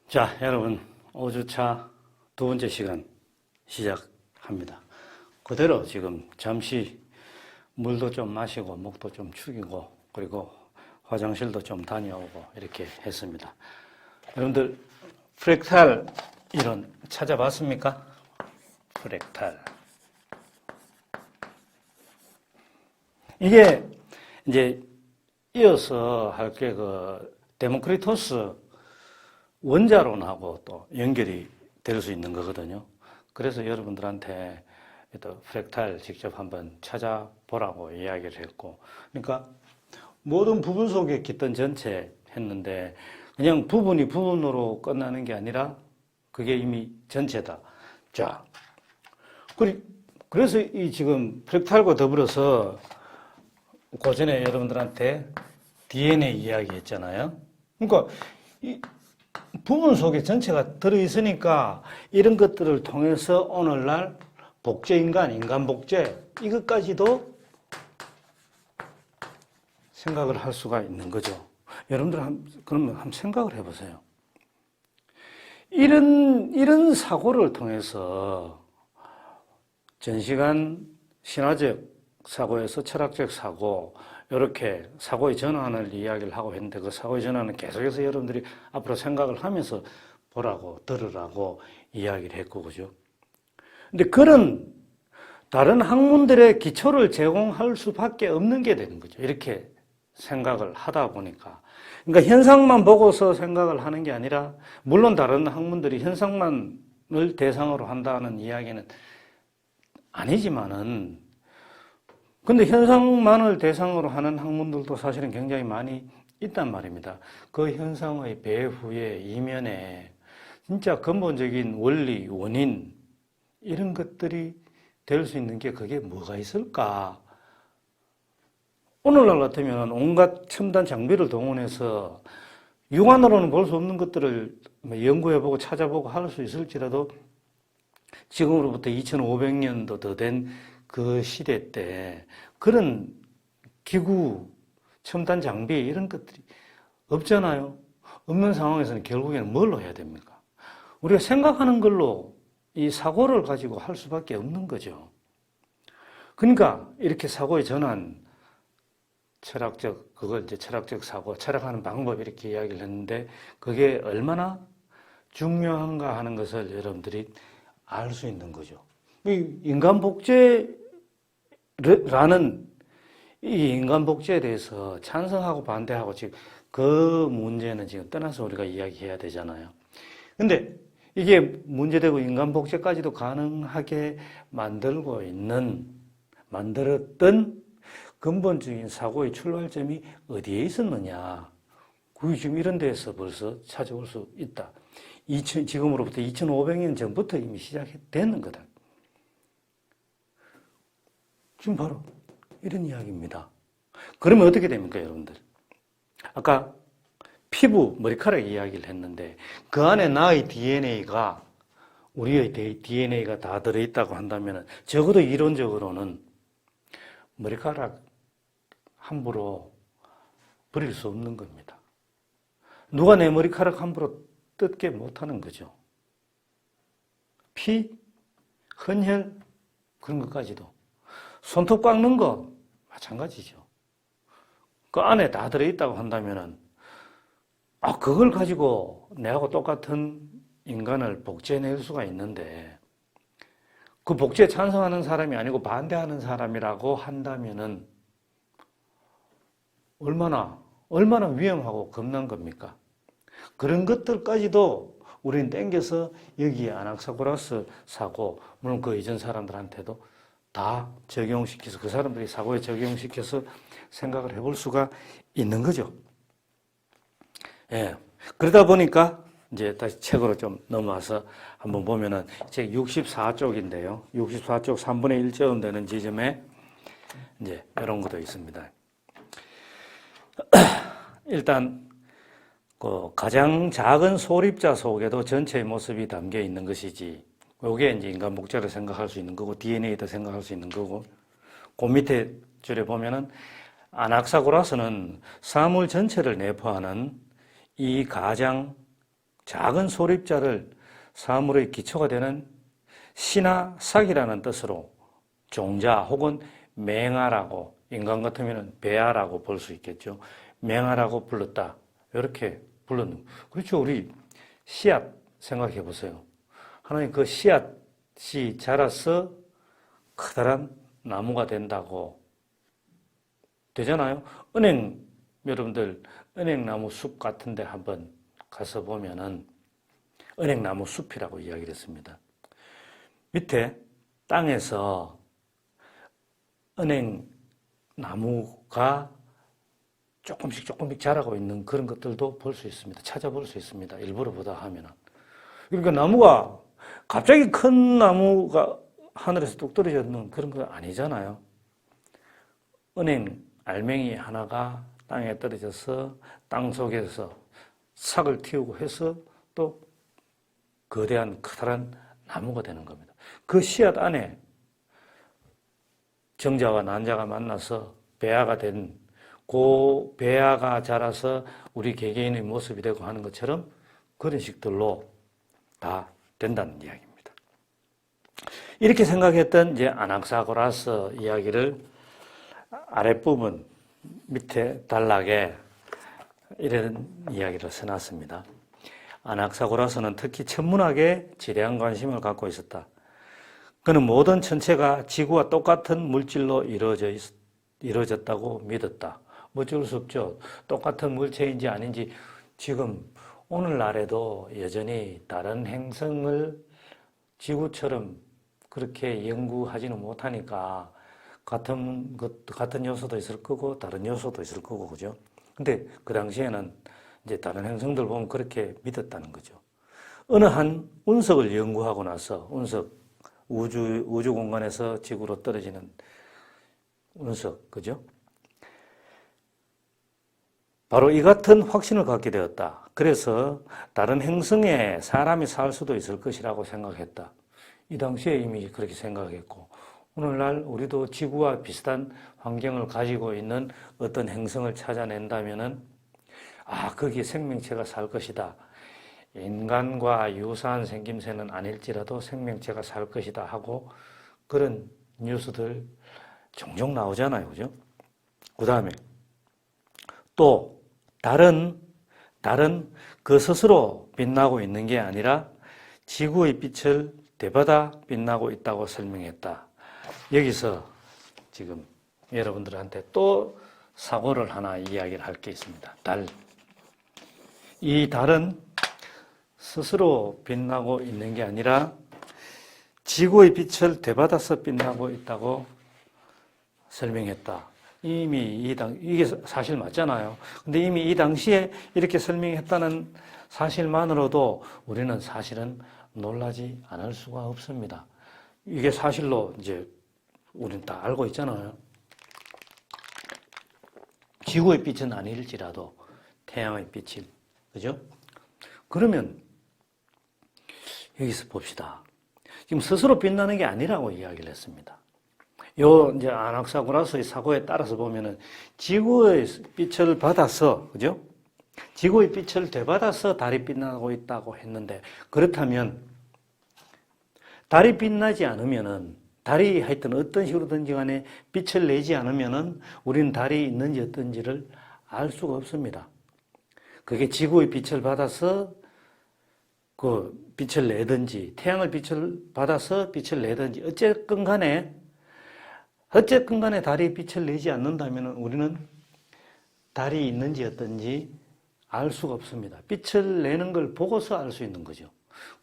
자, 여러분, 5주차 두 번째 시간 시작합니다. 그대로 지금 잠시 물도 좀 마시고, 목도 좀 축이고, 그리고 화장실도 좀 다녀오고, 이렇게 했습니다. 여러분들, 프랙탈 이론 찾아봤습니까? 프랙탈. 이게 이제 이어서 할 게 데모크리토스 원자론하고 또 연결이 될 수 있는 거거든요. 그래서 여러분들한테 또 프랙탈 직접 한번 찾아보라고 이야기를 했고, 그러니까 모든 부분 속에 깃든 전체 했는데 그냥 부분이 부분으로 끝나는 게 아니라 그게 이미 전체다. 자, 그래서 이 지금 프랙탈과 더불어서 고전에 여러분들한테 DNA 이야기 했잖아요. 그러니까 이 부분 속에 전체가 들어있으니까 이런 것들을 통해서 오늘날 복제인간, 인간복제 이것까지도 생각을 할 수가 있는 거죠. 여러분들 그러면 한번 생각을 해보세요. 이런 사고를 통해서 전시간 신화적 사고에서 철학적 사고 이렇게 사고의 전환을 이야기를 하고 했는데 그 사고의 전환은 계속해서 여러분들이 앞으로 생각을 하면서 보라고 들으라고 이야기를 했고 그죠. 근데 그런 다른 학문들의 기초를 제공할 수밖에 없는 게 되는 거죠. 이렇게 생각을 하다 보니까. 그러니까 현상만 보고서 생각을 하는 게 아니라 물론 다른 학문들이 현상만을 대상으로 한다는 이야기는 아니지만은 근데 현상만을 대상으로 하는 학문들도 사실은 굉장히 많이 있단 말입니다. 그 현상의 배후에 이면에 진짜 근본적인 원리, 원인 이런 것들이 될 수 있는 게 그게 뭐가 있을까? 오늘날 같으면 온갖 첨단 장비를 동원해서 육안으로는 볼 수 없는 것들을 연구해보고 찾아보고 할 수 있을지라도 지금으로부터 2500년도 더 된 그 시대 때 그런 기구, 첨단 장비 이런 것들이 없잖아요. 없는 상황에서는 결국에는 뭘로 해야 됩니까? 우리가 생각하는 걸로 이 사고를 가지고 할 수밖에 없는 거죠. 그러니까 이렇게 사고의 전환, 그걸 이제 철학적 사고, 철학하는 방법 이렇게 이야기를 했는데 그게 얼마나 중요한가 하는 것을 여러분들이 알 수 있는 거죠. 이 인간 복제라는 이 인간 복제에 대해서 찬성하고 반대하고 지금 그 문제는 지금 떠나서 우리가 이야기해야 되잖아요. 근데 이게 문제되고 인간 복제까지도 가능하게 만들었던 근본적인 사고의 출발점이 어디에 있었느냐. 그게 지금 이런 데에서 벌써 찾아올 수 있다. 지금으로부터 2500년 전부터 이미 시작되는 거다. 지금 바로 이런 이야기입니다. 그러면 어떻게 됩니까, 여러분들? 아까 피부, 머리카락 이야기를 했는데 그 안에 나의 DNA가 우리의 DNA가 다 들어있다고 한다면 적어도 이론적으로는 머리카락 함부로 버릴 수 없는 겁니다. 누가 내 머리카락 함부로 뜯게 못하는 거죠. 피, 헌혈 그런 것까지도. 손톱 깎는 거 마찬가지죠. 그 안에 다 들어있다고 한다면은 그걸 가지고 내하고 똑같은 인간을 복제해낼 수가 있는데 그 복제에 찬성하는 사람이 아니고 반대하는 사람이라고 한다면은 얼마나 위험하고 겁난 겁니까? 그런 것들까지도 우리는 땡겨서 여기에 아낙사고라스 사고, 물론 그 이전 사람들한테도 다 적용시켜서 그 사람들이 사고에 적용시켜서 생각을 해볼 수가 있는 거죠. 예. 그러다 보니까 이제 다시 책으로 좀 넘어와서 한번 보면은 책 64쪽인데요. 64쪽 3분의 1쯤 되는 지점에 이제 이런 것도 있습니다. 일단 그 가장 작은 소립자 속에도 전체의 모습이 담겨 있는 것이지. 이게 이제 인간 복제를 생각할 수 있는 거고 DNA도 생각할 수 있는 거고. 그 밑에 줄에 보면은 아낙사고라스는 사물 전체를 내포하는 이 가장 작은 소립자를 사물의 기초가 되는 시나 삭이라는 뜻으로 종자 혹은 맹아라고, 인간 같으면 배아라고 볼 수 있겠죠. 맹아라고 불렀다. 이렇게 불렀는. 그렇죠. 우리 씨앗 생각해 보세요. 하나님 그 씨앗이 자라서 커다란 나무가 된다고 되잖아요. 여러분들 은행나무 숲 같은 데 한번 가서 보면은 은행나무 숲이라고 이야기를 했습니다. 밑에 땅에서 은행나무가 조금씩 자라고 있는 그런 것들도 볼 수 있습니다. 찾아볼 수 있습니다. 일부러 보다 하면은. 그러니까 나무가 갑자기 큰 나무가 하늘에서 뚝 떨어졌는 그런 건 아니잖아요. 은행 알맹이 하나가 땅에 떨어져서 땅 속에서 싹을 틔우고 해서 또 거대한 커다란 나무가 되는 겁니다. 그 씨앗 안에 정자와 난자가 만나서 배아가 된 그 배아가 자라서 우리 개개인의 모습이 되고 하는 것처럼 그런 식들로 다 된다는 이야기입니다. 이렇게 생각했던 이제 아낙사고라스 이야기를 아랫부분 밑에 단락에 이런 이야기를 써놨습니다. 아낙사고라스는 특히 천문학에 지대한 관심을 갖고 있었다. 그는 모든 천체가 지구와 똑같은 물질로 이루어졌다고 믿었다. 어쩔 수 없죠. 똑같은 물체인지 아닌지 지금 오늘날에도 여전히 다른 행성을 지구처럼 그렇게 연구하지는 못하니까 같은 요소도 있을 거고 다른 요소도 있을 거고 그죠? 근데 그 당시에는 이제 다른 행성들 보면 그렇게 믿었다는 거죠. 어느 한 운석을 연구하고 나서 우주 공간에서 지구로 떨어지는 운석, 그죠? 바로 이 같은 확신을 갖게 되었다. 그래서 다른 행성에 사람이 살 수도 있을 것이라고 생각했다. 이 당시에 이미 그렇게 생각했고, 오늘날 우리도 지구와 비슷한 환경을 가지고 있는 어떤 행성을 찾아낸다면은, 거기에 생명체가 살 것이다. 인간과 유사한 생김새는 아닐지라도 생명체가 살 것이다 하고 그런 뉴스들 종종 나오잖아요. 그죠? 그 다음에 또 달은 그 스스로 빛나고 있는 게 아니라 지구의 빛을 되받아 빛나고 있다고 설명했다. 여기서 지금 여러분들한테 또 사고를 하나 이야기를 할 게 있습니다. 이 달은 스스로 빛나고 있는 게 아니라 지구의 빛을 되받아서 빛나고 있다고 설명했다. 이미 이게 사실 맞잖아요. 근데 이미 이 당시에 이렇게 설명했다는 사실만으로도 우리는 사실은 놀라지 않을 수가 없습니다. 이게 사실로 이제 우리는 다 알고 있잖아요. 지구의 빛은 아닐지라도 태양의 빛이, 그죠? 그러면 여기서 봅시다. 지금 스스로 빛나는 게 아니라고 이야기를 했습니다. 이제 아낙사고라스의 사고에 따라서 보면은 지구의 빛을 받아서, 그죠? 지구의 빛을 되받아서 달이 빛나고 있다고 했는데, 그렇다면 달이 빛나지 않으면은, 달이 하여튼 어떤 식으로든지 간에 빛을 내지 않으면은 우리는 달이 있는지 어떤지를 알 수가 없습니다. 그게 지구의 빛을 받아서 그 빛을 내든지, 태양의 빛을 받아서 빛을 내든지, 어쨌건 간에 달이 빛을 내지 않는다면 우리는 달이 있는지 어떤지 알 수가 없습니다. 빛을 내는 걸 보고서 알 수 있는 거죠.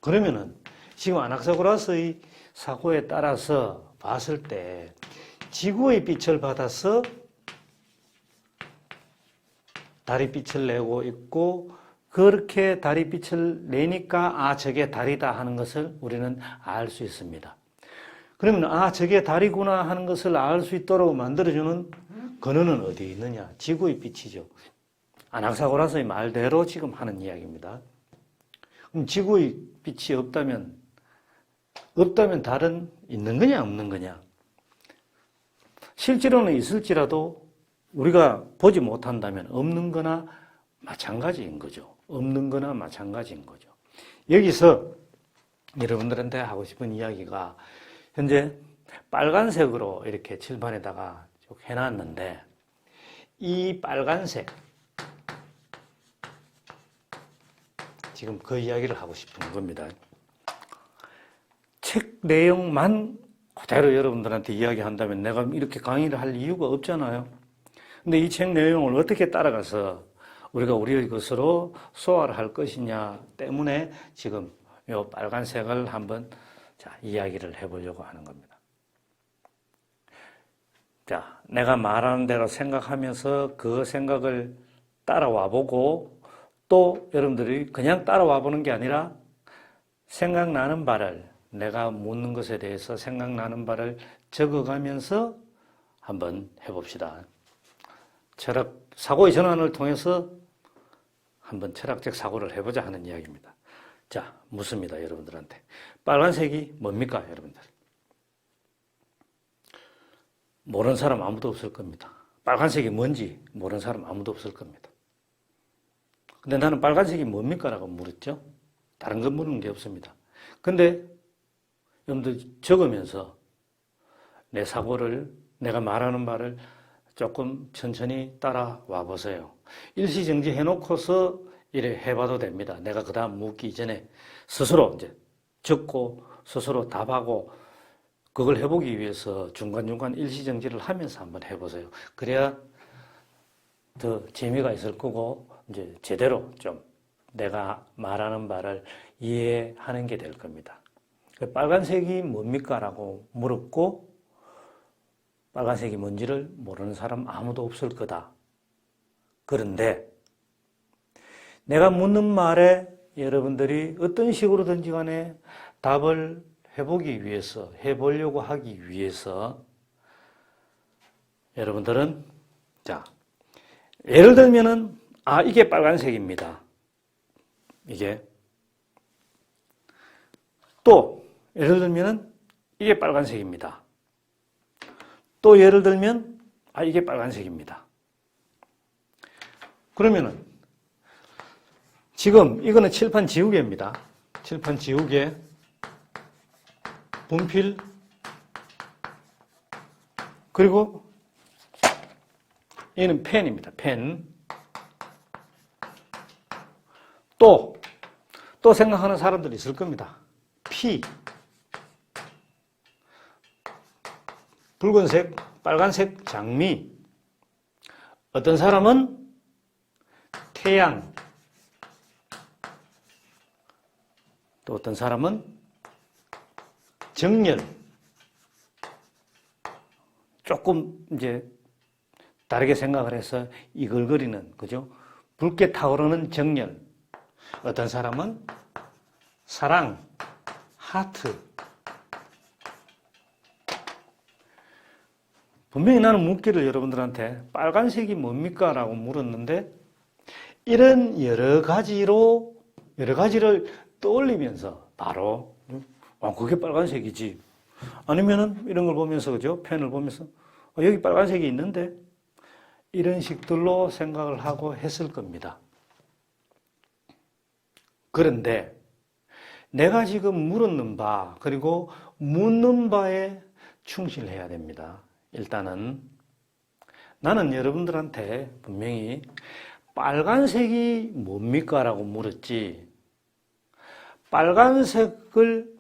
그러면은 지금 아낙사고라스의 사고에 따라서 봤을 때 지구의 빛을 받아서 달이 빛을 내고 있고, 그렇게 달이 빛을 내니까 저게 달이다 하는 것을 우리는 알 수 있습니다. 그러면 저게 달이구나 하는 것을 알 수 있도록 만들어주는 근원은 어디에 있느냐? 지구의 빛이죠. 아낙사고라스의 말대로 지금 하는 이야기입니다. 그럼 지구의 빛이 없다면 달은 있는 거냐 없는 거냐? 실제로는 있을지라도 우리가 보지 못한다면 없는 거나 마찬가지인 거죠. 없는 거나 마찬가지인 거죠. 여기서 여러분들한테 하고 싶은 이야기가 현재 빨간색으로 이렇게 칠판에다가 쭉 해놨는데 이 빨간색 지금 그 이야기를 하고 싶은 겁니다. 책 내용만 그대로 여러분들한테 이야기한다면 내가 이렇게 강의를 할 이유가 없잖아요. 근데 이 책 내용을 어떻게 따라가서 우리가 우리의 것으로 소화를 할 것이냐 때문에 지금 이 빨간색을 한번 이야기를 해보려고 하는 겁니다. 자, 내가 말하는 대로 생각하면서 그 생각을 따라와 보고 또 여러분들이 그냥 따라와 보는 게 아니라 생각나는 바를 내가 묻는 것에 대해서 생각나는 바를 적어가면서 한번 해봅시다. 철학, 사고의 전환을 통해서 한번 철학적 사고를 해보자 하는 이야기입니다. 자, 묻습니다, 여러분들한테. 빨간색이 뭡니까, 여러분들? 모르는 사람 아무도 없을 겁니다. 빨간색이 뭔지 모르는 사람 아무도 없을 겁니다. 근데 나는 빨간색이 뭡니까? 라고 물었죠. 다른 건 물은 게 없습니다. 근데 여러분들 적으면서 내 사고를, 내가 말하는 말을 조금 천천히 따라와 보세요. 일시정지 해놓고서 이래 해봐도 됩니다. 내가 그 다음 묻기 이전에 스스로 이제 적고 스스로 답하고 그걸 해보기 위해서 중간중간 일시정지를 하면서 한번 해보세요. 그래야 더 재미가 있을 거고 이제 제대로 좀 내가 말하는 바를 이해하는 게 될 겁니다. 빨간색이 뭡니까? 라고 물었고 빨간색이 뭔지를 모르는 사람 아무도 없을 거다. 그런데 내가 묻는 말에 여러분들이 어떤 식으로든지 간에 답을 해보기 위해서, 해보려고 하기 위해서 여러분들은 자, 예를 들면은 이게 빨간색입니다. 이게 또 예를 들면은 이게 빨간색입니다. 또 예를 들면 이게 빨간색입니다. 그러면은 지금 이거는 칠판 지우개입니다. 칠판 지우개 분필 그리고 얘는 펜입니다. 펜. 또 생각하는 사람들이 있을 겁니다. 피. 붉은색, 빨간색 장미. 어떤 사람은 태양. 또 어떤 사람은 정열. 조금 이제 다르게 생각을 해서 이글거리는, 그죠? 붉게 타오르는 정열. 어떤 사람은 사랑, 하트. 분명히 나는 묻기를 여러분들한테 빨간색이 뭡니까? 라고 물었는데 이런 여러 가지를 떠올리면서 바로 그게 빨간색이지. 아니면은 이런 걸 보면서, 그죠? 펜을 보면서 여기 빨간색이 있는데 이런 식들로 생각을 하고 했을 겁니다. 그런데 내가 지금 물었는 바 그리고 묻는 바에 충실해야 됩니다. 일단은 나는 여러분들한테 분명히 빨간색이 뭡니까? 라고 물었지 빨간색을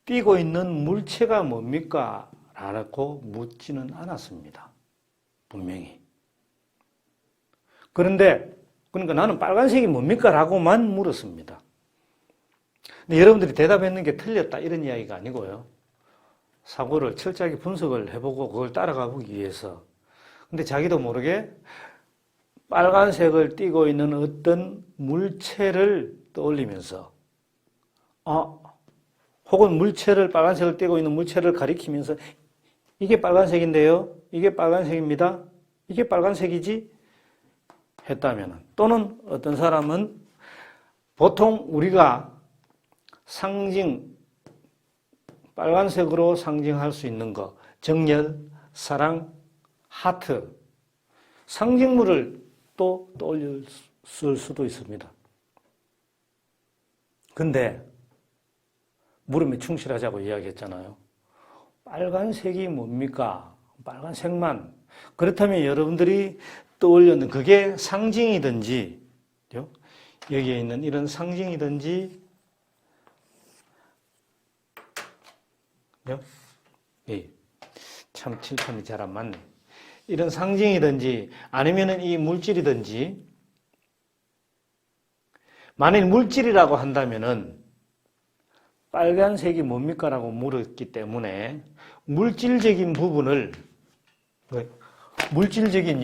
띠고 있는 물체가 뭡니까? 라고 묻지는 않았습니다. 분명히. 그러니까 나는 빨간색이 뭡니까? 라고만 물었습니다. 근데 여러분들이 대답했는 게 틀렸다 이런 이야기가 아니고요. 사고를 철저하게 분석을 해보고 그걸 따라가 보기 위해서. 근데 자기도 모르게 빨간색을 띠고 있는 어떤 물체를 떠올리면서 혹은 빨간색을 띠고 있는 물체를 가리키면서 이게 빨간색인데요. 이게 빨간색입니다. 이게 빨간색이지? 했다면 또는 어떤 사람은 보통 우리가 빨간색으로 상징할 수 있는 것, 정열, 사랑, 하트, 상징물을 또 떠올릴 수도 있습니다. 근데 물음에 충실하자고 이야기했잖아요. 빨간색이 뭡니까? 빨간색만. 그렇다면 여러분들이 떠올렸는 그게 상징이든지, 여기에 있는 이런 상징이든지, 참 칠판이 잘 안 맞네. 이런 상징이든지 아니면은 이 물질이든지, 만일 물질이라고 한다면은 빨간색이 뭡니까? 라고 물었기 때문에 물질적인 부분을, 물질적인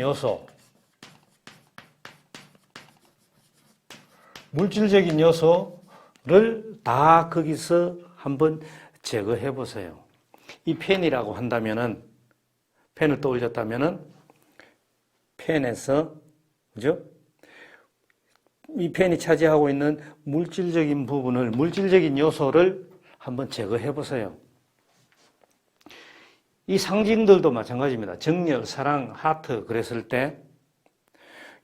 요소를 다 거기서 한번 제거해 보세요. 이 펜이라고 한다면은, 펜을 떠올렸다면은, 펜에서, 그죠? 이 펜이 차지하고 있는 물질적인 부분을, 물질적인 요소를 한번 제거해 보세요. 이 상징들도 마찬가지입니다. 정열, 사랑, 하트 그랬을 때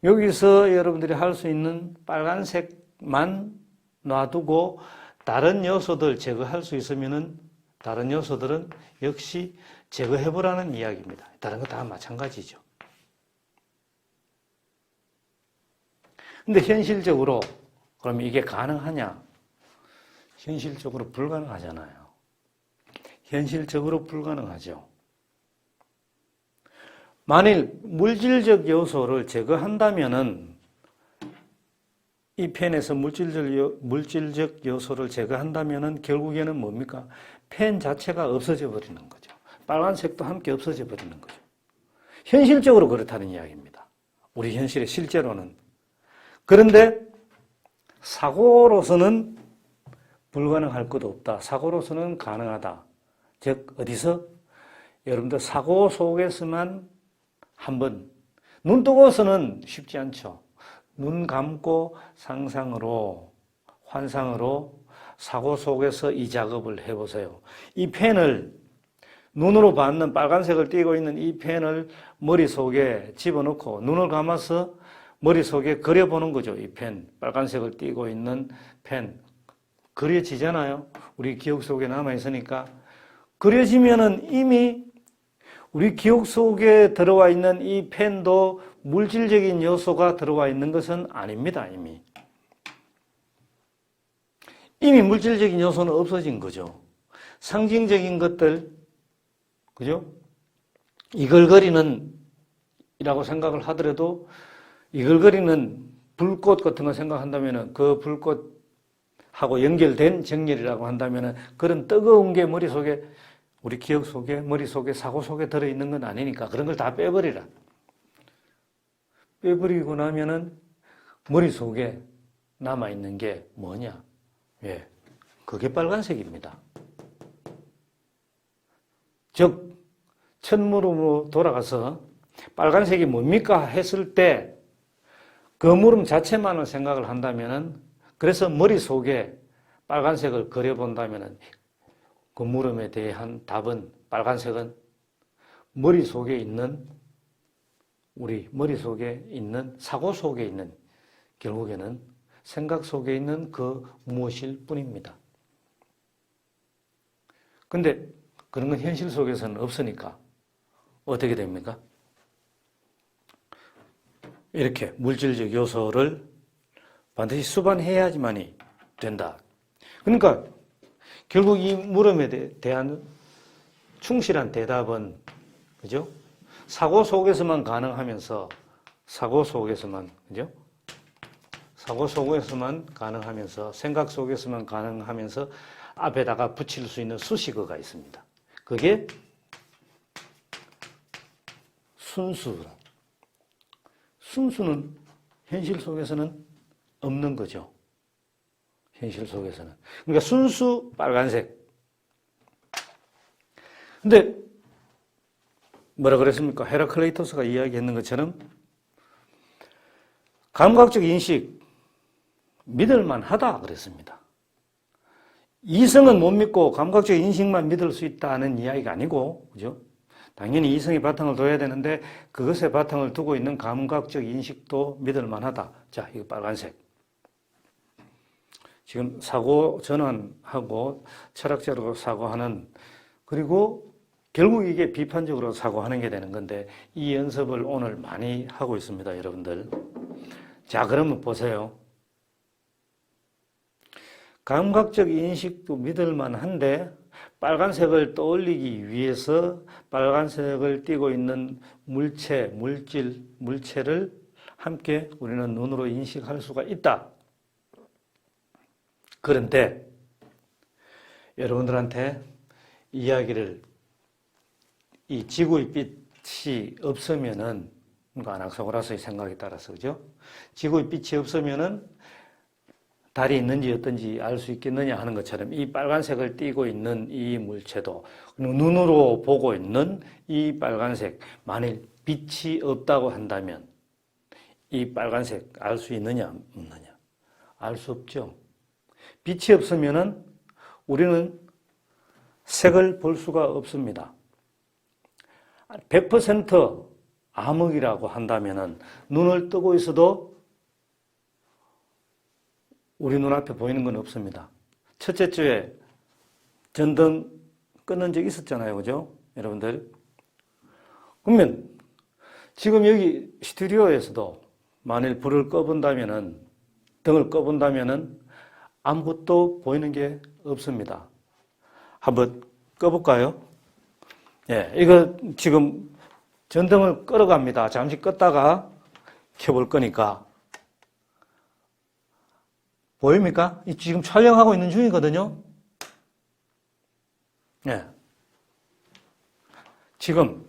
여기서 여러분들이 할 수 있는 빨간색만 놔두고 다른 요소들 제거할 수 있으면은 다른 요소들은 역시 제거해 보라는 이야기입니다. 다른 거 다 마찬가지죠. 근데 현실적으로 그럼 이게 가능하냐? 현실적으로 불가능하잖아요. 현실적으로 불가능하죠. 만일 물질적 요소를 제거한다면은 이 펜에서 물질적 요소를 제거한다면은 결국에는 뭡니까? 펜 자체가 없어져 버리는 거죠. 빨간색도 함께 없어져 버리는 거죠. 현실적으로 그렇다는 이야기입니다. 우리 현실에 실제로는. 그런데 사고로서는 불가능할 것도 없다. 사고로서는 가능하다. 즉 어디서? 여러분들 사고 속에서만 한번, 눈 뜨고서는 쉽지 않죠. 눈 감고 상상으로, 환상으로 사고 속에서 이 작업을 해보세요. 이 펜을, 눈으로 받는 빨간색을 띄고 있는 이 펜을 머릿속에 집어넣고 눈을 감아서 머릿속에 그려보는 거죠. 이 펜, 빨간색을 띄고 있는 펜. 그려지잖아요. 우리 기억 속에 남아있으니까. 그려지면은 이미 우리 기억 속에 들어와 있는 이 펜도 물질적인 요소가 들어와 있는 것은 아닙니다, 이미. 이미 물질적인 요소는 없어진 거죠. 상징적인 것들, 그죠? 이글거리는, 이라고 생각을 하더라도, 이글거리는 불꽃 같은 거 생각한다면 그 불꽃하고 연결된 정렬이라고 한다면 그런 뜨거운 게 머릿속에, 우리 기억 속에, 머릿속에, 사고 속에 들어있는 건 아니니까 그런 걸 다 빼버리라. 빼버리고 나면은 머릿속에 남아있는 게 뭐냐? 예, 그게 빨간색입니다. 즉, 첫물음으로 돌아가서 빨간색이 뭡니까? 했을 때 그 물음 자체만을 생각을 한다면은, 그래서 머릿속에 빨간색을 그려본다면은 그 물음에 대한 답은, 빨간색은 머릿속에 있는, 우리 머릿속에 있는, 사고 속에 있는, 결국에는 생각 속에 있는 그 무엇일 뿐입니다. 근데 그런 건 현실 속에서는 없으니까 어떻게 됩니까? 이렇게 물질적 요소를 반드시 수반해야지만이 된다. 그러니까 결국 이 물음에 대한 충실한 대답은, 그죠? 사고 속에서만 가능하면서, 사고 속에서만, 그죠? 사고 속에서만 가능하면서, 생각 속에서만 가능하면서 앞에다가 붙일 수 있는 수식어가 있습니다. 그게 순수란. 순수는 현실 속에서는 없는 거죠. 현실 속에서는. 그러니까 순수 빨간색. 근데 뭐라 그랬습니까? 헤라클레이토스가 이야기했는 것처럼 감각적 인식 믿을만 하다 그랬습니다. 이성은 못 믿고 감각적 인식만 믿을 수 있다는 이야기가 아니고, 그죠? 당연히 이성의 바탕을 둬야 되는데 그것의 바탕을 두고 있는 감각적 인식도 믿을 만하다. 자, 이거 빨간색. 지금 사고 전환하고 철학적으로 사고하는, 그리고 결국 이게 비판적으로 사고하는 게 되는 건데, 이 연습을 오늘 많이 하고 있습니다, 여러분들. 자, 그러면 보세요. 감각적 인식도 믿을만 한데 빨간색을 떠올리기 위해서 빨간색을 띠고 있는 물체, 물질, 물체를 함께 우리는 눈으로 인식할 수가 있다. 그런데 여러분들한테 이야기를, 이 지구의 빛이 없으면은, 그러니까 아나크사고라스의 생각에 따라서, 그죠? 지구의 빛이 없으면은 달이 있는지 어떤지 알 수 있겠느냐 하는 것처럼, 이 빨간색을 띠고 있는 이 물체도, 눈으로 보고 있는 이 빨간색, 만일 빛이 없다고 한다면 이 빨간색 알 수 있느냐 없느냐? 알 수 없죠. 빛이 없으면은 우리는 색을 볼 수가 없습니다. 100% 암흑이라고 한다면은 눈을 뜨고 있어도 우리 눈앞에 보이는 건 없습니다. 첫째 주에 전등 끊는 적 있었잖아요. 그죠? 여러분들. 그러면 지금 여기 스튜디오에서도 만일 불을 꺼본다면은, 등을 꺼본다면은 아무것도 보이는 게 없습니다. 한번 꺼볼까요? 예, 이거 지금 전등을 끌어갑니다. 잠시 껐다가 켜볼 거니까. 보입니까? 지금 촬영하고 있는 중이거든요. 예. 지금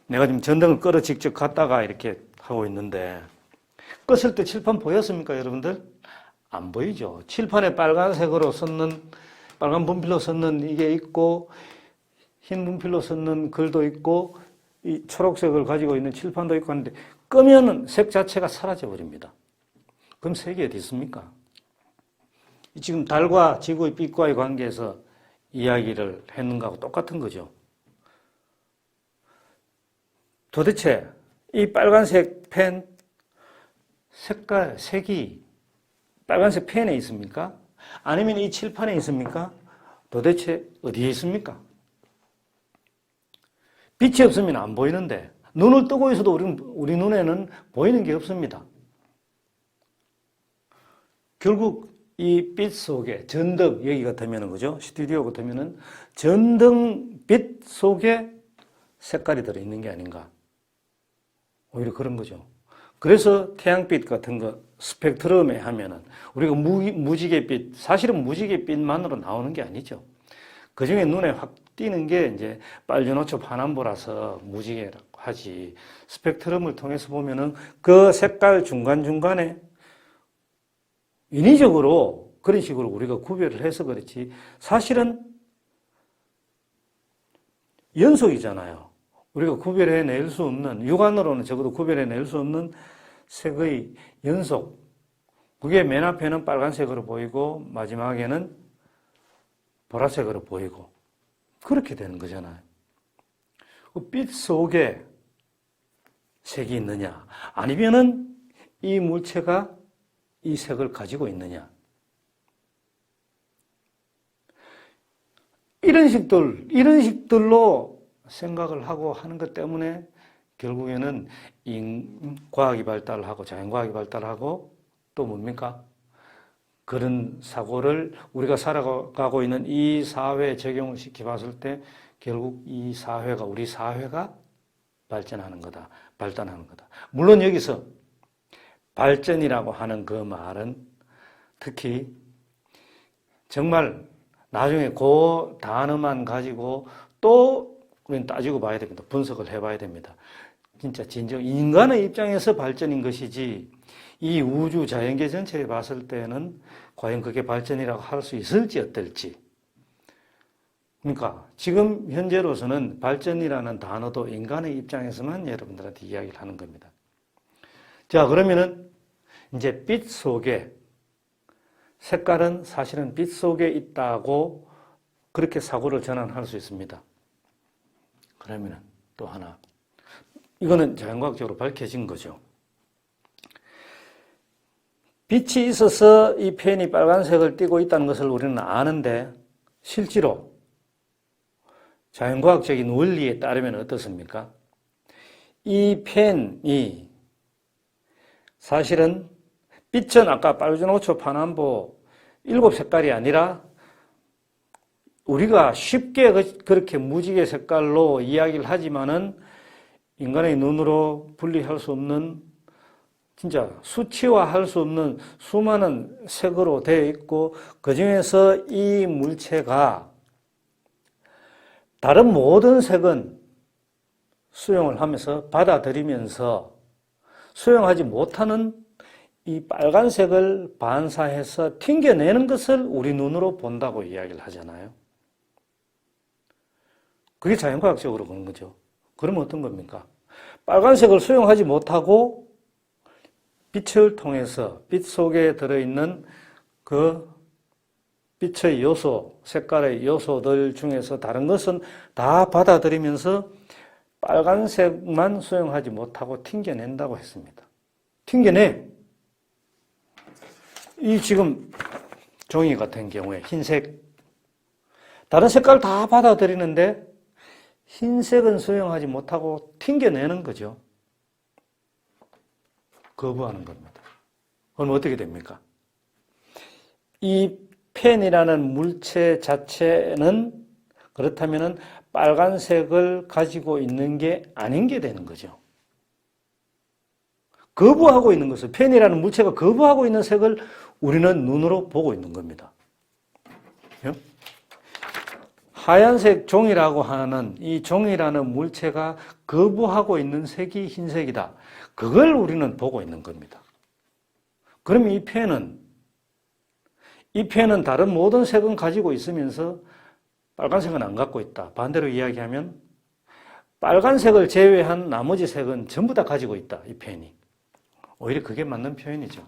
내가 지금 전등을 끌어 직접 갔다가 이렇게 하고 있는데, 껐을 때 칠판 보였습니까, 여러분들? 안 보이죠. 칠판에 빨간색으로 썼는, 빨간 분필로 썼는 이게 있고, 흰 분필로 썼는 글도 있고, 이 초록색을 가지고 있는 칠판도 있고 하는데, 끄면은 색 자체가 사라져 버립니다. 그럼 색이 어디 있습니까? 지금 달과 지구의 빛과의 관계에서 이야기를 했는 거하고 똑같은 거죠. 도대체 이 빨간색 펜 색깔, 색이 빨간색 펜에 있습니까? 아니면 이 칠판에 있습니까? 도대체 어디에 있습니까? 빛이 없으면 안 보이는데, 눈을 뜨고 있어도 우리 눈에는 보이는 게 없습니다. 결국 이 빛 속에 전등, 여기 같으면은, 그죠? 스튜디오 같으면은 전등빛 속에 색깔이 들어있는 게 아닌가. 오히려 그런 거죠. 그래서 태양빛 같은 거 스펙트럼에 하면은 우리가 무지갯빛, 사실은 무지갯빛만으로 나오는 게 아니죠. 그 중에 눈에 확 띄는 게 이제 빨주노초 파남보라서 무지개라고 하지. 스펙트럼을 통해서 보면은 그 색깔 중간중간에 인위적으로 그런 식으로 우리가 구별을 해서 그렇지, 사실은 연속이잖아요. 우리가 구별해낼 수 없는, 육안으로는 적어도 구별해낼 수 없는 색의 연속. 그게 맨 앞에는 빨간색으로 보이고 마지막에는 보라색으로 보이고 그렇게 되는 거잖아요. 그 빛 속에 색이 있느냐, 아니면은 이 물체가 이 색을 가지고 있느냐. 이런 식들로 생각을 하고 하는 것 때문에 결국에는 과학이 발달하고 자연과학이 발달하고 또 뭡니까? 그런 사고를 우리가 살아가고 있는 이 사회에 적용을 시켜봤을 때 결국 이 사회가, 우리 사회가 발전하는 거다, 발달하는 거다. 물론 여기서 발전이라고 하는 그 말은 특히 정말 나중에 그 단어만 가지고 또 우리는 따지고 봐야 됩니다. 분석을 해봐야 됩니다. 진짜 진정 인간의 입장에서 발전인 것이지 이 우주 자연계 전체에 봤을 때는 과연 그게 발전이라고 할 수 있을지 어떨지. 그러니까 지금 현재로서는 발전이라는 단어도 인간의 입장에서만 여러분들한테 이야기를 하는 겁니다. 자, 그러면은 이제 빛 속에, 색깔은 사실은 빛 속에 있다고 그렇게 사고를 전환할 수 있습니다. 그러면은 또 하나, 이거는 자연과학적으로 밝혀진 거죠. 빛이 있어서 이 펜이 빨간색을 띠고 있다는 것을 우리는 아는데 실제로 자연과학적인 원리에 따르면 어떻습니까? 이 펜이 사실은 빛은 아까 빨주노초 파남보 7색깔이 아니라 우리가 쉽게 그렇게 무지개 색깔로 이야기를 하지만은 인간의 눈으로 분리할 수 없는 진짜 수치화할 수 없는 수많은 색으로 되어 있고 그 중에서 이 물체가 다른 모든 색은 수용을 하면서 받아들이면서 수용하지 못하는 이 빨간색을 반사해서 튕겨내는 것을 우리 눈으로 본다고 이야기를 하잖아요. 그게 자연과학적으로 그런 거죠. 그러면 어떤 겁니까? 빨간색을 수용하지 못하고 빛을 통해서 빛 속에 들어있는 그 빛의 요소, 색깔의 요소들 중에서 다른 것은 다 받아들이면서 빨간색만 수용하지 못하고 튕겨낸다고 했습니다. 튕겨내. 이 지금 종이 같은 경우에 흰색, 다른 색깔 다 받아들이는데 흰색은 수용하지 못하고 튕겨내는 거죠. 거부하는 겁니다. 그럼 어떻게 됩니까? 이 펜이라는 물체 자체는 그렇다면 빨간색을 가지고 있는 게 아닌 게 되는 거죠. 거부하고 있는 것을, 펜이라는 물체가 거부하고 있는 색을 우리는 눈으로 보고 있는 겁니다. 하얀색 종이라고 하는 이 종이라는 물체가 거부하고 있는 색이 흰색이다. 그걸 우리는 보고 있는 겁니다. 그러면 이 펜은 다른 모든 색은 가지고 있으면서 빨간색은 안 갖고 있다. 반대로 이야기하면 빨간색을 제외한 나머지 색은 전부 다 가지고 있다. 이 펜이. 오히려 그게 맞는 표현이죠.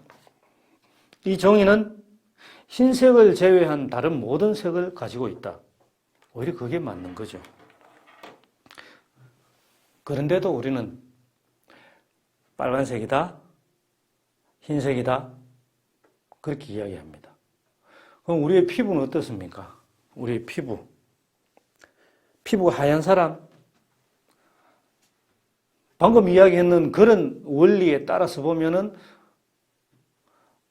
이 종이는 흰색을 제외한 다른 모든 색을 가지고 있다. 오히려 그게 맞는 거죠. 그런데도 우리는 빨간색이다, 흰색이다, 그렇게 이야기합니다. 그럼 우리의 피부는 어떻습니까? 우리의 피부가 하얀 사람, 방금 이야기했는 그런 원리에 따라서 보면은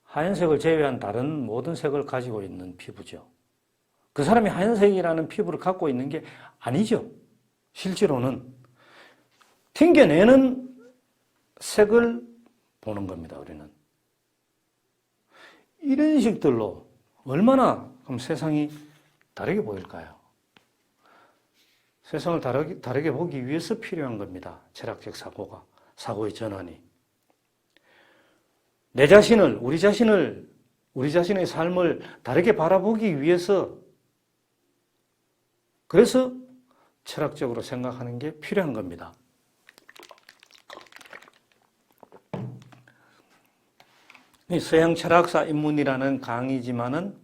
하얀색을 제외한 다른 모든 색을 가지고 있는 피부죠. 그 사람이 하얀색이라는 피부를 갖고 있는 게 아니죠. 실제로는 튕겨내는 색을 보는 겁니다, 우리는. 이런 식들로 얼마나 그럼 세상이 다르게 보일까요? 세상을 다르게 보기 위해서 필요한 겁니다. 철학적 사고의 전환이. 내 자신을, 우리 자신의 삶을 다르게 바라보기 위해서 그래서 철학적으로 생각하는 게 필요한 겁니다. 서양 철학사 입문이라는 강의지만은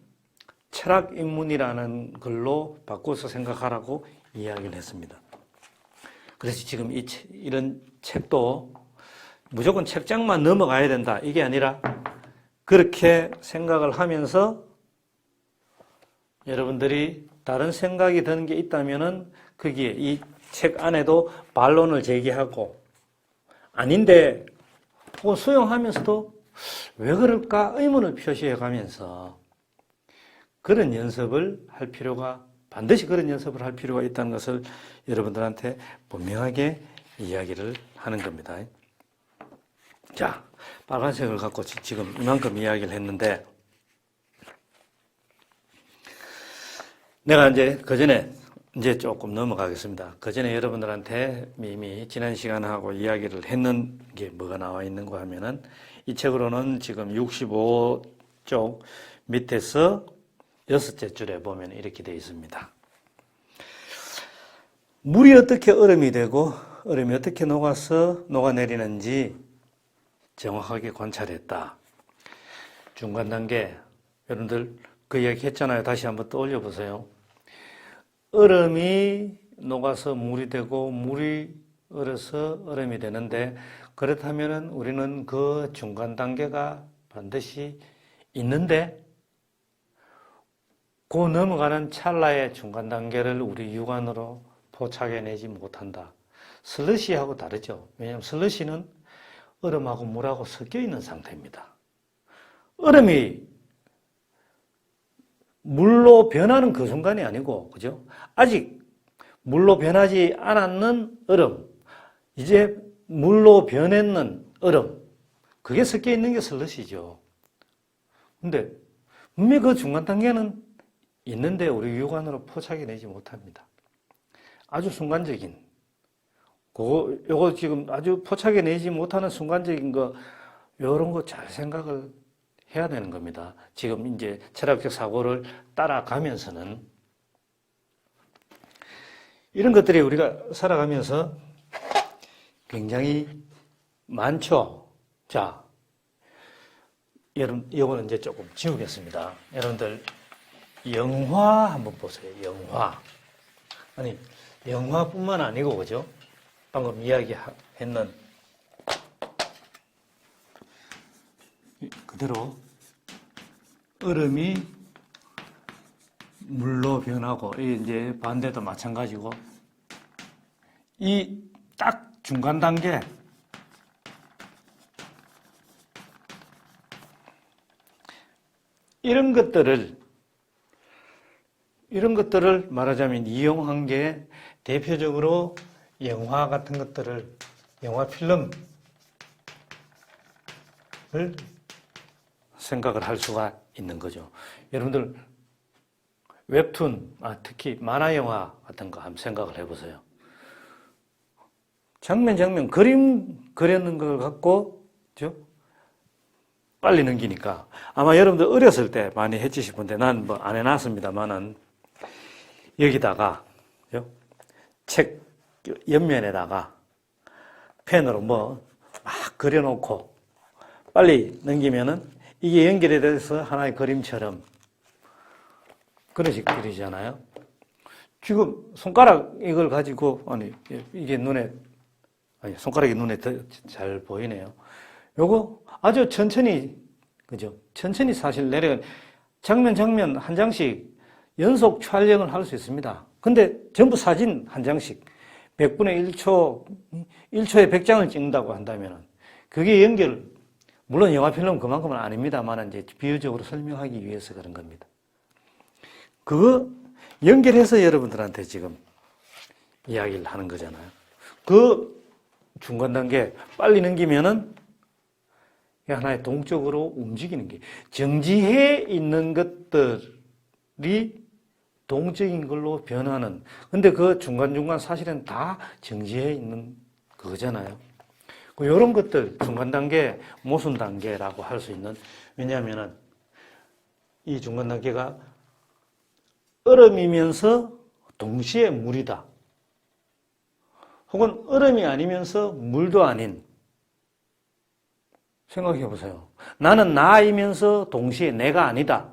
철학 입문이라는 걸로 바꿔서 생각하라고 이야기를 했습니다. 그래서 지금 이런 책도 무조건 책장만 넘어가야 된다. 이게 아니라 그렇게 생각을 하면서 여러분들이 다른 생각이 드는 게 있다면은 거기에 이 책 안에도 반론을 제기하고 아닌데 혹은 수용하면서도 왜 그럴까 의문을 표시해 가면서 그런 연습을 할 필요가 반드시 그런 연습을 할 필요가 있다는 것을 여러분들한테 분명하게 이야기를 하는 겁니다. 자, 빨간색을 갖고 지금 이만큼 이야기를 했는데 내가 그 전에 조금 넘어가겠습니다. 그 전에 여러분들한테 이미 지난 시간하고 이야기를 했는 게 뭐가 나와 있는가 하면은 이 책으로는 지금 65쪽 밑에서 6째 줄에 보면 이렇게 되어 있습니다. 물이 어떻게 얼음이 되고 얼음이 어떻게 녹아서 녹아내리는지 정확하게 관찰했다. 중간 단계, 여러분들 그 이야기 했잖아요. 다시 한번 떠올려 보세요. 얼음이 녹아서 물이 되고 물이 얼어서 얼음이 되는데 그렇다면 우리는 그 중간 단계가 반드시 있는데 그 넘어가는 찰나의 중간 단계를 우리 육안으로 포착해내지 못한다. 슬러시하고 다르죠. 왜냐하면 슬러시는 얼음하고 물하고 섞여 있는 상태입니다. 얼음이 물로 변하는 그 순간이 아니고, 그죠? 아직 물로 변하지 않았는 얼음, 이제 물로 변했는 얼음, 그게 섞여 있는 게 슬러시죠. 근데 분명히 그 중간 단계는 있는데 우리 육안으로 포착해내지 못합니다. 아주 순간적인, 요거 지금 아주 포착해내지 못하는 순간적인 거, 요런 거 잘 생각을 해야 되는 겁니다. 지금 이제 철학적 사고를 따라가면서는 이런 것들이 우리가 살아가면서 굉장히 많죠. 자, 여러분, 이거는 이제 조금 지우겠습니다. 여러분들, 영화 한번 보세요. 영화. 아니, 영화뿐만 아니고, 그죠? 방금 이야기했는 그대로 얼음이 물로 변하고, 이제 반대도 마찬가지고, 이 딱 중간 단계, 이런 것들을 말하자면 이용한 게 대표적으로 영화 같은 것들을, 영화 필름을 생각을 할 수가 있는 거죠. 여러분들 웹툰, 특히 만화 영화 같은 거 한번 생각을 해보세요. 장면 그림 그렸는 걸 갖고, 그죠? 빨리 넘기니까. 아마 여러분들 어렸을 때 많이 해주실 건데, 난 뭐 안 해놨습니다만은, 여기다가, 그죠? 책 옆면에다가 펜으로 뭐 막 그려놓고 빨리 넘기면은 이게 연결이 돼서 하나의 그림처럼 그릇이 그리잖아요. 지금 손가락 이걸 가지고, 이게 손가락이 눈에 더 잘 보이네요. 요거 아주 천천히, 그죠? 천천히 사실 장면 한 장씩 연속 촬영을 할 수 있습니다. 근데 전부 사진 한 장씩 100분의 1초, 1초에 100장을 찍는다고 한다면 그게 물론 영화 필름 그만큼은 아닙니다만 이제 비유적으로 설명하기 위해서 그런 겁니다. 그거 연결해서 여러분들한테 지금 이야기를 하는 거잖아요. 그 중간 단계 빨리 넘기면은 하나의 동적으로 움직이는 게, 정지해 있는 것들이 동적인 걸로 변하는, 근데 그 중간중간 사실은 다 정지해 있는 그거잖아요. 이런 것들, 중간 단계, 모순 단계라고 할 수 있는, 왜냐하면은 이 중간 단계가 얼음이면서 동시에 물이다. 혹은 얼음이 아니면서 물도 아닌, 생각해 보세요. 나는 나이면서 동시에 내가 아니다.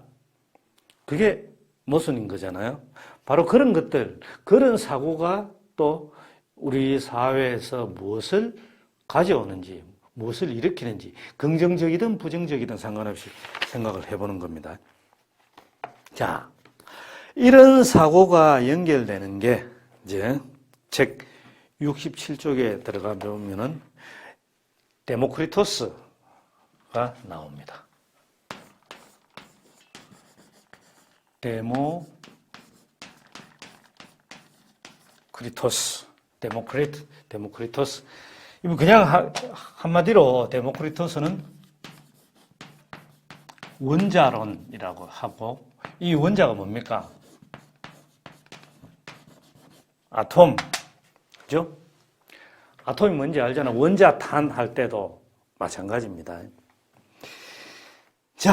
그게 모순인 거잖아요. 바로 그런 것들, 그런 사고가 또 우리 사회에서 무엇을 가져오는지, 무엇을 일으키는지, 긍정적이든 부정적이든 상관없이 생각을 해보는 겁니다. 자, 이런 사고가 연결되는 게 이제 책 67쪽에 들어가 보면은 데모크리토스가 나옵니다. 데모크리토스. 이건 그냥 한마디로 데모크리토스는 원자론이라고 하고, 이 원자가 뭡니까? 아톰. 그죠? 아톰이 뭔지 알잖아. 원자탄 할 때도 마찬가지입니다. 자,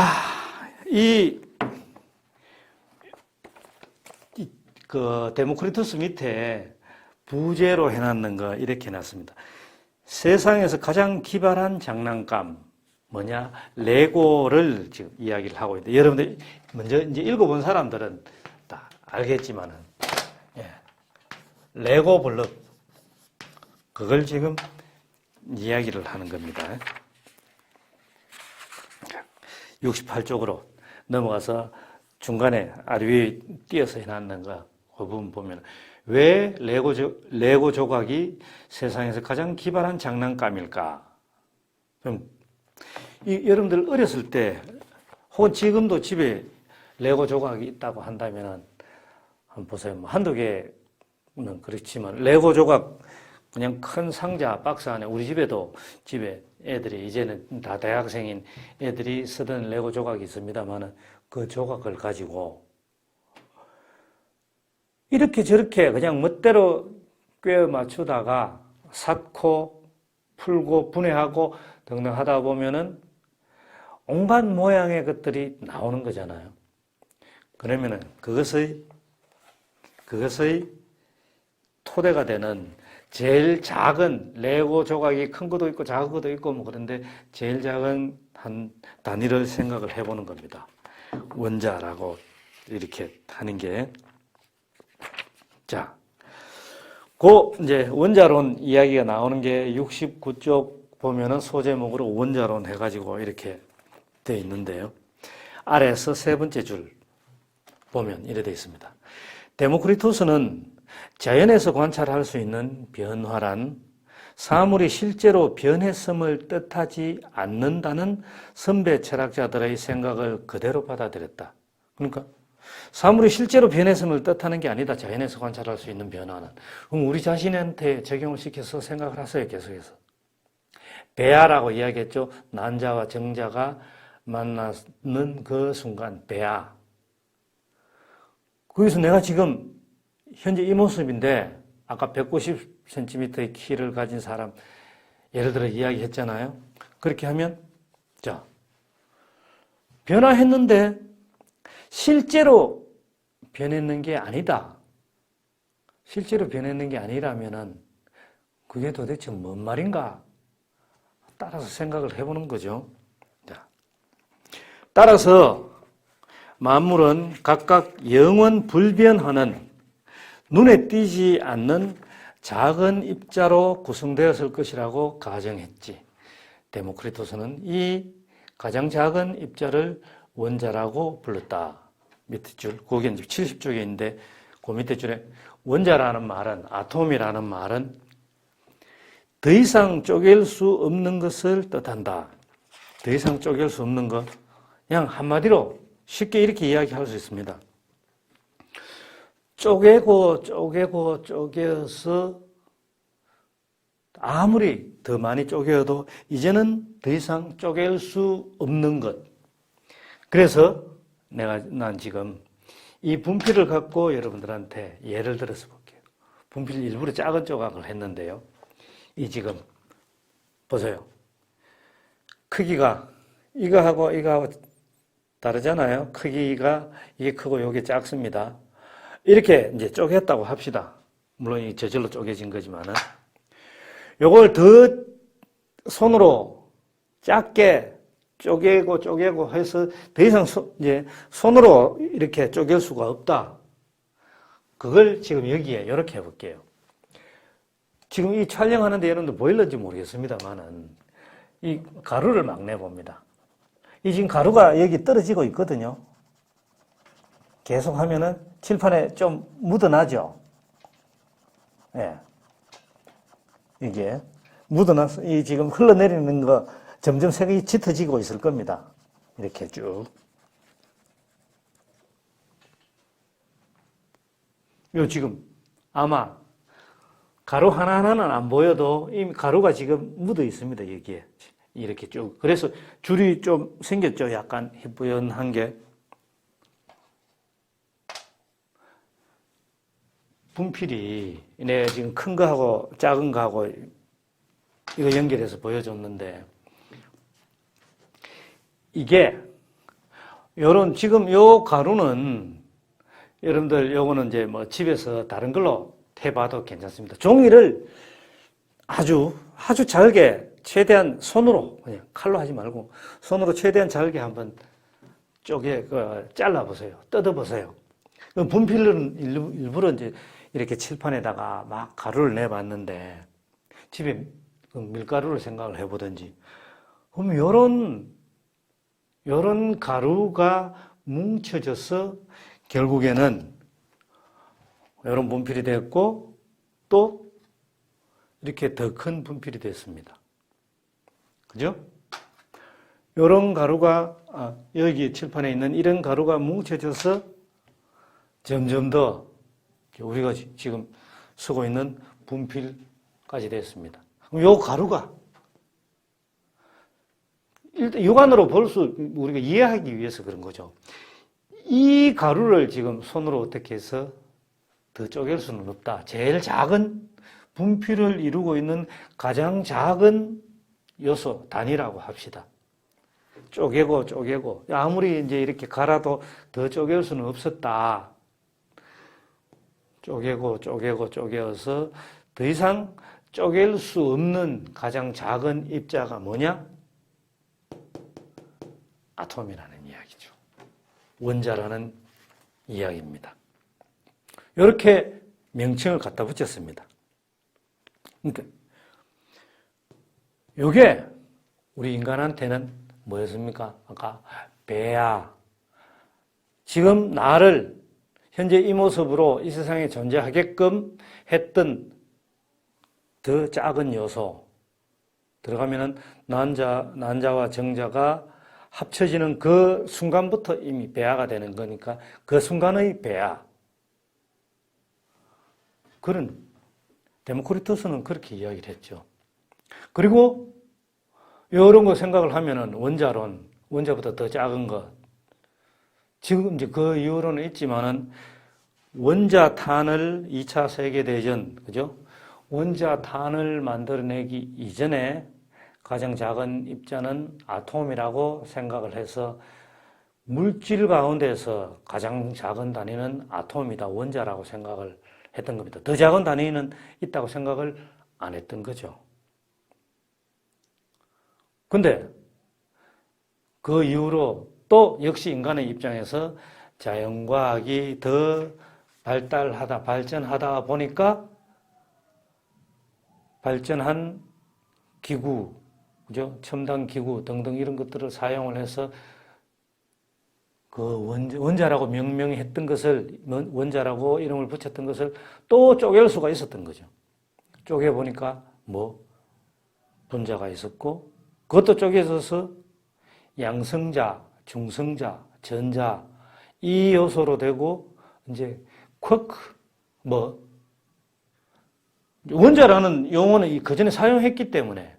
그 데모크리토스 밑에 부제로 해놨는 거 이렇게 해놨습니다. 세상에서 가장 기발한 장난감 뭐냐? 레고를 지금 이야기를 하고 있는데, 여러분들 먼저 이제 읽어본 사람들은 다 알겠지만은, 레고 블럭, 그걸 지금 이야기를 하는 겁니다. 68쪽으로 넘어가서 중간에 아래 위에 띄어서 해놨는 거, 그 부분 보면 왜 레고 조각이 세상에서 가장 기발한 장난감일까? 좀 여러분들 어렸을 때 혹은 지금도 집에 레고 조각이 있다고 한다면 한번 보세요. 뭐 한두 개는 그렇지만 레고 조각 그냥 큰 상자 박스 안에 우리 집에도 집에 애들이 이제는 다 대학생인 애들이 쓰던 레고 조각이 있습니다만은 그 조각을 가지고 이렇게 저렇게 그냥 멋대로 꿰어 맞추다가 샀고 풀고 분해하고 등등 하다 보면은 온갖 모양의 것들이 나오는 거잖아요. 그러면은 그것의 토대가 되는 제일 작은 레고 조각이 큰 것도 있고 작은 것도 있고 뭐 그런데 제일 작은 한 단위를 생각을 해보는 겁니다. 원자라고 이렇게 하는 게. 자, 이제 원자론 이야기가 나오는 게 69쪽 보면은 소제목으로 원자론 해가지고 이렇게 되어 있는데요. 아래에서 세 번째 줄 보면 이래 되어 있습니다. 데모크리토스는 자연에서 관찰할 수 있는 변화란 사물이 실제로 변했음을 뜻하지 않는다는 선배 철학자들의 생각을 그대로 받아들였다. 그러니까 사물이 실제로 변했음을 뜻하는 게 아니다. 자연에서 관찰할 수 있는 변화는. 그럼 우리 자신한테 적용을 시켜서 생각을 하세요. 계속해서. 배아라고 이야기했죠. 난자와 정자가 만나는 그 순간 배아. 거기서 내가 지금 현재 이 모습인데 아까 190cm의 키를 가진 사람 예를 들어 이야기했잖아요. 그렇게 하면 자 변화했는데 실제로 변했는 게 아니다. 실제로 변했는 게 아니라면은 그게 도대체 뭔 말인가? 따라서 생각을 해보는 거죠. 자, 따라서 만물은 각각 영원 불변하는 눈에 띄지 않는 작은 입자로 구성되었을 것이라고 가정했지. 데모크리토스는 이 가장 작은 입자를 원자라고 불렀다. 밑에 줄, 그게 이제 70쪽에 있는데 그 밑에 줄에 원자라는 말은, 아톰이라는 말은 더 이상 쪼갤 수 없는 것을 뜻한다. 더 이상 쪼갤 수 없는 것. 그냥 한마디로 쉽게 이렇게 이야기할 수 있습니다. 쪼개서 아무리 더 많이 쪼개어도 이제는 더 이상 쪼갤 수 없는 것. 그래서 난 지금 이 분필을 갖고 여러분들한테 예를 들어서 볼게요. 분필 일부러 작은 조각을 했는데요. 이 지금 보세요. 크기가 이거하고 다르잖아요. 크기가 이게 크고 이게 작습니다. 이렇게 이제 쪼갰다고 합시다. 물론 이 저절로 쪼개진 거지만은 요걸 더 손으로 작게 쪼개고 해서 더 이상 이제 손으로 이렇게 쪼갤 수가 없다. 그걸 지금 여기에 이렇게 해볼게요. 지금 이 촬영하는데 여러분들 보일런지 모르겠습니다만은 이 가루를 막 내봅니다. 이 지금 가루가 여기 떨어지고 있거든요. 계속 하면은 칠판에 좀 묻어나죠. 예. 이게 묻어나서 이 지금 흘러내리는 거 점점 색이 짙어지고 있을 겁니다. 이렇게 쭉. 요 지금 아마 가루 하나하나는 안 보여도 이미 가루가 지금 묻어 있습니다. 여기에. 이렇게 쭉. 그래서 줄이 좀 생겼죠. 약간 희뿌연한 게. 분필이 내가 지금 큰 거하고 작은 거하고 이거 연결해서 보여줬는데 이게 요런 지금 요 가루는 여러분들 요거는 이제 뭐 집에서 다른 걸로 해봐도 괜찮습니다. 종이를 아주 잘게 최대한 손으로 그냥 칼로 하지 말고 손으로 최대한 잘게 한번 잘라보세요. 뜯어보세요. 분필은 일부러 이제 이렇게 칠판에다가 막 가루를 내봤는데 집에 밀가루를 생각을 해보든지 그럼 이런 가루가 뭉쳐져서 결국에는 이런 분필이 됐고 또 이렇게 더 큰 분필이 됐습니다. 그죠? 이런 가루가 여기 칠판에 있는 이런 가루가 뭉쳐져서 점점 더 우리가 지금 쓰고 있는 분필까지 됐습니다. 이 가루가 일단 육안으로 우리가 이해하기 위해서 그런 거죠. 이 가루를 지금 손으로 어떻게 해서 더 쪼갤 수는 없다. 제일 작은 분필을 이루고 있는 가장 작은 요소, 단위라고 합시다. 쪼개고 아무리 이제 이렇게 갈아도 더 쪼갤 수는 없었다. 쪼개어서 더 이상 쪼갤 수 없는 가장 작은 입자가 뭐냐? 아톰이라는 이야기죠. 원자라는 이야기입니다. 이렇게 명칭을 갖다 붙였습니다. 그러니까 이게 우리 인간한테는 뭐였습니까? 아까 배야. 지금 나를 현재 이 모습으로 이 세상에 존재하게끔 했던 더 작은 요소 들어가면은 난자와 정자가 합쳐지는 그 순간부터 이미 배아가 되는 거니까 그 순간의 배아. 그런 데모크리토스는 그렇게 이야기를 했죠. 그리고 이런 거 생각을 하면은 원자보다 더 작은 것. 지금 이제 그 이후로는 있지만은 원자탄을 2차 세계대전, 그죠? 원자탄을 만들어내기 이전에 가장 작은 입자는 아톰이라고 생각을 해서 물질 가운데서 가장 작은 단위는 아톰이다, 원자라고 생각을 했던 겁니다. 더 작은 단위는 있다고 생각을 안 했던 거죠. 근데 그 이후로 또 역시 인간의 입장에서 자연과학이 더 발전하다 보니까 발전한 기구, 그죠? 첨단 기구 등등 이런 것들을 사용을 해서 그 원자라고 명명히 했던 것을, 원자라고 이름을 붙였던 것을 또 쪼갤 수가 있었던 거죠. 쪼개보니까 분자가 있었고, 그것도 쪼개져서 양성자, 중성자, 전자, 이 요소로 되고, 이제, 쿼크, 원자라는 용어는 그전에 사용했기 때문에.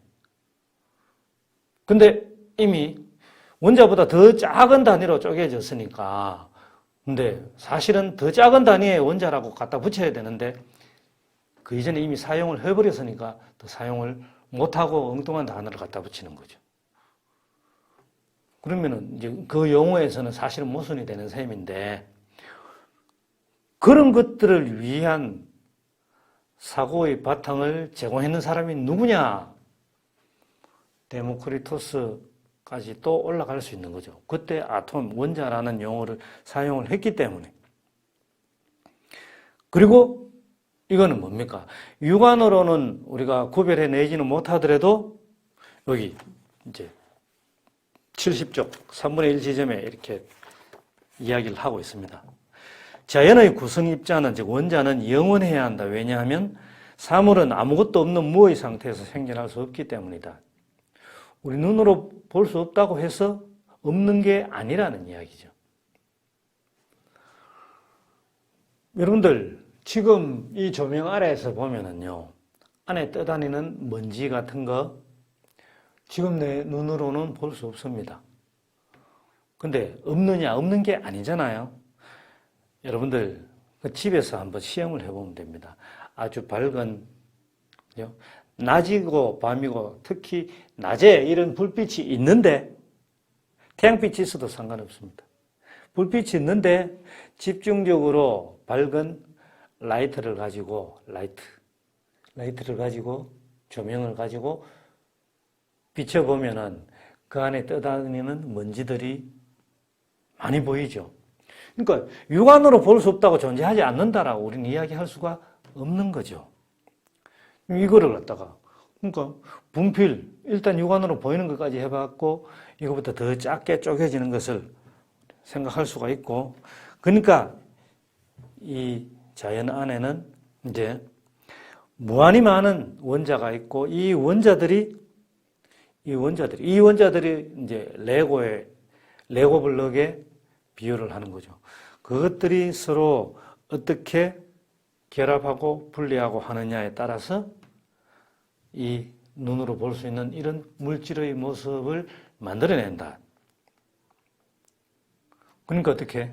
근데 이미 원자보다 더 작은 단위로 쪼개졌으니까. 근데 사실은 더 작은 단위의 원자라고 갖다 붙여야 되는데, 그 이전에 이미 사용을 해버렸으니까 더 사용을 못하고 엉뚱한 단어를 갖다 붙이는 거죠. 그러면은 이제 그 용어에서는 사실은 모순이 되는 셈인데, 그런 것들을 위한 사고의 바탕을 제공했는 사람이 누구냐? 데모크리토스까지 또 올라갈 수 있는 거죠. 그때 아톰, 원자라는 용어를 사용을 했기 때문에. 그리고 이거는 뭡니까? 육안으로는 우리가 구별해내지는 못하더라도 여기 이제 70쪽 3분의 1 지점에 이렇게 이야기를 하고 있습니다. 자연의 구성 입자는, 즉 원자는 영원해야 한다. 왜냐하면 사물은 아무것도 없는 무의 상태에서 생겨날 수 없기 때문이다. 우리 눈으로 볼 수 없다고 해서 없는 게 아니라는 이야기죠. 여러분들 지금 이 조명 아래에서 보면은요, 안에 떠다니는 먼지 같은 거 지금 내 눈으로는 볼 수 없습니다. 근데 없는 게 아니잖아요. 여러분들 집에서 한번 시험을 해보면 됩니다. 아주 밝은, 낮이고 밤이고 특히 낮에 이런 불빛이 있는데, 태양빛이 있어도 상관없습니다. 불빛이 있는데 집중적으로 밝은 라이트를 가지고 조명을 가지고 비춰보면은 그 안에 떠다니는 먼지들이 많이 보이죠. 그러니까 육안으로 볼 수 없다고 존재하지 않는다라고 우리는 이야기할 수가 없는 거죠. 이거를 갖다가, 그러니까 분필, 일단 육안으로 보이는 것까지 해봤고, 이거보다 더 작게 쪼개지는 것을 생각할 수가 있고, 그러니까 이 자연 안에는 이제 무한히 많은 원자가 있고, 이 원자들이 이제 레고 블럭에 비유를 하는 거죠. 그것들이 서로 어떻게 결합하고 분리하고 하느냐에 따라서 이 눈으로 볼 수 있는 이런 물질의 모습을 만들어낸다. 그러니까 어떻게?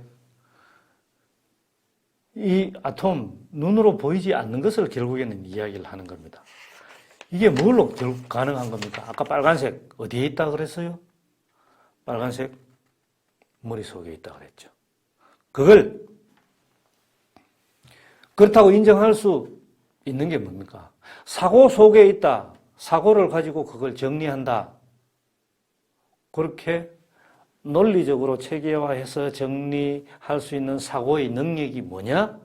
이 아톰, 눈으로 보이지 않는 것을 결국에는 이야기를 하는 겁니다. 이게 뭘로 가능한 겁니까? 아까 빨간색 어디에 있다 그랬어요? 빨간색 머릿속에 있다 그랬죠. 그걸 그렇다고 인정할 수 있는 게 뭡니까? 사고 속에 있다. 사고를 가지고 그걸 정리한다. 그렇게 논리적으로 체계화해서 정리할 수 있는 사고의 능력이 뭐냐?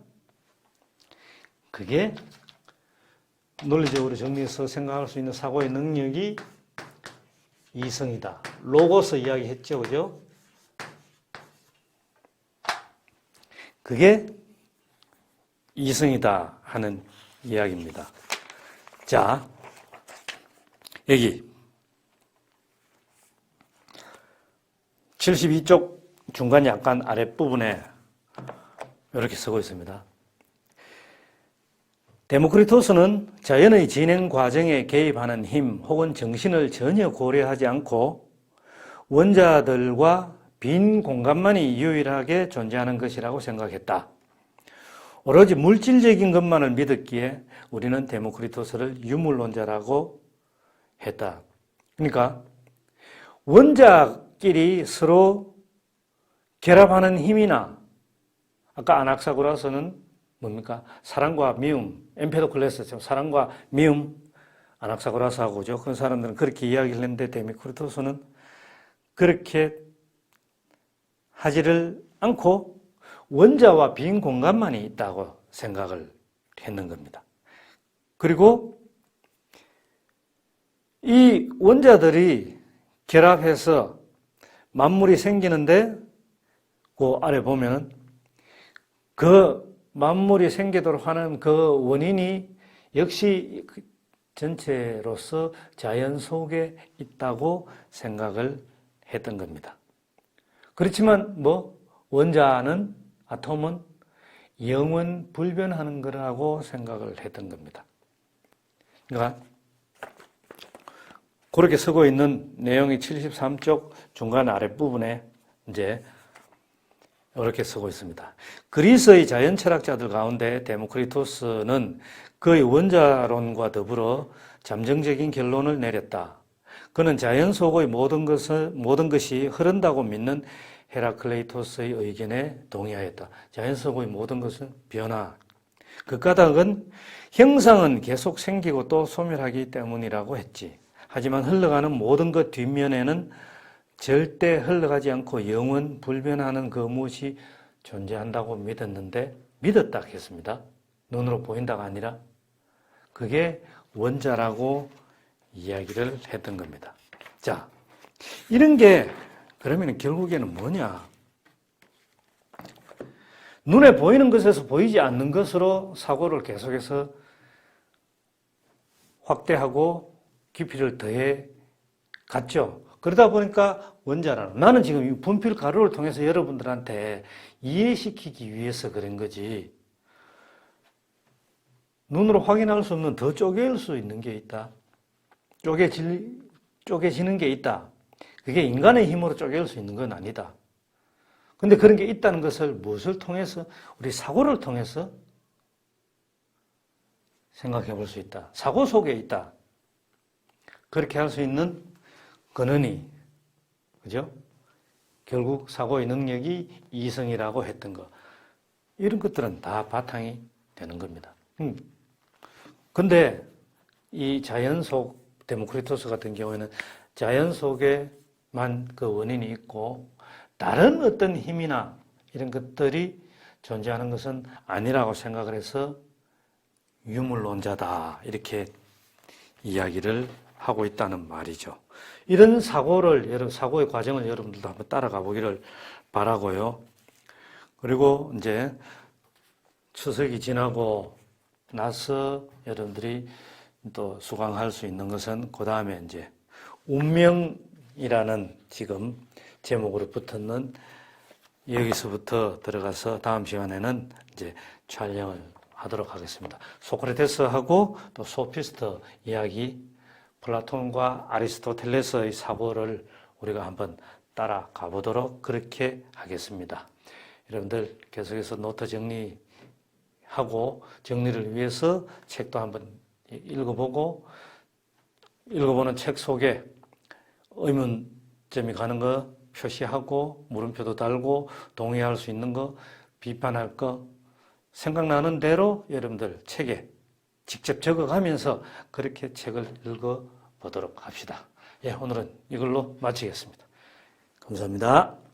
그게 논리적으로 정리해서 생각할 수 있는 사고의 능력이 이성이다. 로고스 이야기했죠, 그죠? 그게 이성이다 하는 이야기입니다. 자, 여기 72쪽 중간 약간 아랫부분에 이렇게 쓰고 있습니다. 데모크리토스는 자연의 진행 과정에 개입하는 힘 혹은 정신을 전혀 고려하지 않고 원자들과 빈 공간만이 유일하게 존재하는 것이라고 생각했다. 오로지 물질적인 것만을 믿었기에 우리는 데모크리토스를 유물론자라고 했다. 그러니까 원자끼리 서로 결합하는 힘이나 아까 아낙사고라스는 뭡니까? 사랑과 미움, 엠페도클레스처럼 사랑과 미움, 아낙사고라스하고죠. 그런 사람들은 그렇게 이야기를 했는데 데모크리토스는 그렇게 하지를 않고 원자와 빈 공간만이 있다고 생각을 했는 겁니다. 그리고 이 원자들이 결합해서 만물이 생기는데 그 아래 보면은 그 만물이 생기도록 하는 그 원인이 역시 전체로서 자연 속에 있다고 생각을 했던 겁니다. 그렇지만 원자는 아톰은 영원 불변하는 거라고 생각을 했던 겁니다. 그러니까 그렇게 쓰고 있는 내용이 73쪽 중간 아랫부분에 이제 이렇게 쓰고 있습니다. 그리스의 자연 철학자들 가운데 데모크리토스는 그의 원자론과 더불어 잠정적인 결론을 내렸다. 그는 자연 속의 모든 것이 흐른다고 믿는 헤라클레이토스의 의견에 동의하였다. 자연 속의 모든 것은 변화. 그 까닭은 형상은 계속 생기고 또 소멸하기 때문이라고 했지. 하지만 흘러가는 모든 것 뒷면에는 절대 흘러가지 않고 영원 불변하는 그 무엇이 존재한다고 믿었다 했습니다. 눈으로 보인다가 아니라 그게 원자라고 이야기를 했던 겁니다. 자, 이런 게 그러면 결국에는 뭐냐? 눈에 보이는 것에서 보이지 않는 것으로 사고를 계속해서 확대하고 깊이를 더해 갔죠. 그러다 보니까 원자라는, 나는 지금 이 분필 가루를 통해서 여러분들한테 이해시키기 위해서 그런 거지. 눈으로 확인할 수 없는 더 쪼갤 수 있는 게 있다. 쪼개지는 게 있다. 그게 인간의 힘으로 쪼갤 수 있는 건 아니다. 근데 그런 게 있다는 것을 무엇을 통해서? 우리 사고를 통해서 생각해 볼 수 있다. 사고 속에 있다. 그렇게 할 수 있는 근원이, 그죠? 결국 사고의 능력이 이성이라고 했던 거. 이런 것들은 다 바탕이 되는 겁니다. 근데 이 자연 속, 데모크리토스 같은 경우에는 자연 속에만 그 원인이 있고 다른 어떤 힘이나 이런 것들이 존재하는 것은 아니라고 생각을 해서 유물론자다. 이렇게 이야기를 하고 있다는 말이죠. 이런 사고의 과정을 여러분들도 한번 따라가 보기를 바라고요. 그리고 이제 추석이 지나고 나서 여러분들이 또 수강할 수 있는 것은 그 다음에 이제 운명이라는 지금 제목으로 붙었는 여기서부터 들어가서 다음 시간에는 이제 촬영을 하도록 하겠습니다. 소크라테스하고 또 소피스트 이야기, 플라톤과 아리스토텔레스의 사고를 우리가 한번 따라가 보도록 그렇게 하겠습니다. 여러분들 계속해서 노트 정리하고 정리를 위해서 책도 한번 읽어보는 책 속에 의문점이 가는 거 표시하고 물음표도 달고 동의할 수 있는 거, 비판할 거 생각나는 대로 여러분들 책에 직접 적어가면서 그렇게 책을 읽어보도록 합시다. 예, 오늘은 이걸로 마치겠습니다. 감사합니다.